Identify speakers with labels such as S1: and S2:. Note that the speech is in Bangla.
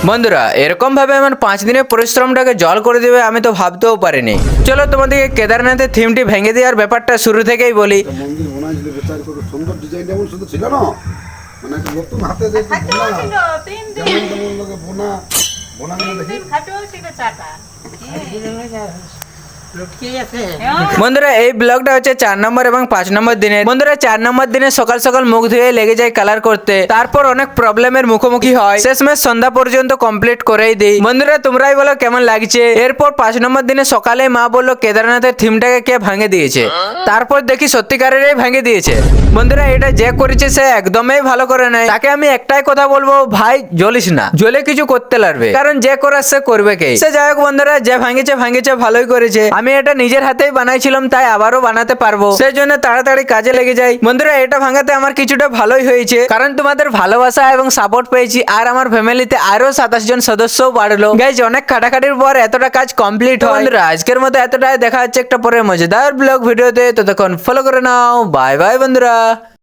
S1: বন্ধুরা এরকম ভাবে আমার 5 দিনের পরিশ্রমটাকে জল করে দিবে আমি তো ভাবতেও পারিনি। চলো তোমাদেরকে কেদারনাথের থিমটি ভেঙে দেওয়ার ব্যাপারটা শুরু থেকেই বলি।
S2: একটা মন্দির বানাইছিল বেচার কত সুন্দর ডিজাইন এমন সুন্দর ছিল না, মানে একটা নতুন হাতে দেখতে বোনা যেমন তেমন লোকে বোনা বোনা দেখি
S1: বন্ধুরা এই ব্লগটা হচ্ছে 4 নম্বর এবং 5 নম্বর দিনে। বন্ধুরা 4 নম্বর দিনে সকাল সকাল মুখ ধুয়ে লেগে যায় কালার করতে, তারপর অনেক প্রবলেমের মুখোমুখি হয়, শেষমেশ সন্ধ্যা পর্যন্ত কমপ্লিট করেই দিই। বন্ধুরা তোমরাই বলো কেমন লাগছে। এরপর 5 নম্বর দিনে সকালে মা বললো কেদারনাথের থিমটাকে কে ভাঙে দিয়েছে, তারপর দেখি সত্যিকারেরই ভেঙে দিয়েছে। বন্ধুরা এটা যে করেছে সে একদমই ভালো করে নাই, তাকে আমি একটাই কথা বলবো, ভাই জ্বলিস না, জ্বলে কিছু করতে লাগবে, কারণ যে করার সে করবে কে। সে যাই হোক বন্ধুরা, যে ভাঙেছে ভালোই করেছে। আমি এটা নিজের হাতেই বানাইছিলাম, তাই আবারও বানাতে পারবো, সেই জন্য তাড়াতাড়ি কাজে লেগে যাই। বন্ধুরা এটা ভাঙাতে আমার কিছুটা ভালোই হয়েছে, কারণ তোমাদের ভালোবাসা এবং সাপোর্ট পেয়েছি, আর আমার ফ্যামিলিতে আরো 27 জন সদস্যও বাড়লো। গাইজ অনেক খাটাখাটির পর এতটা কাজ কমপ্লিট হয়। বন্ধুরা আজকের মতো এতটাই, দেখা হচ্ছে একটা পরে মজাদার ব্লগ ভিডিওতে, ততক্ষণ ফলো করে নাও। বাই বাই বন্ধুরা।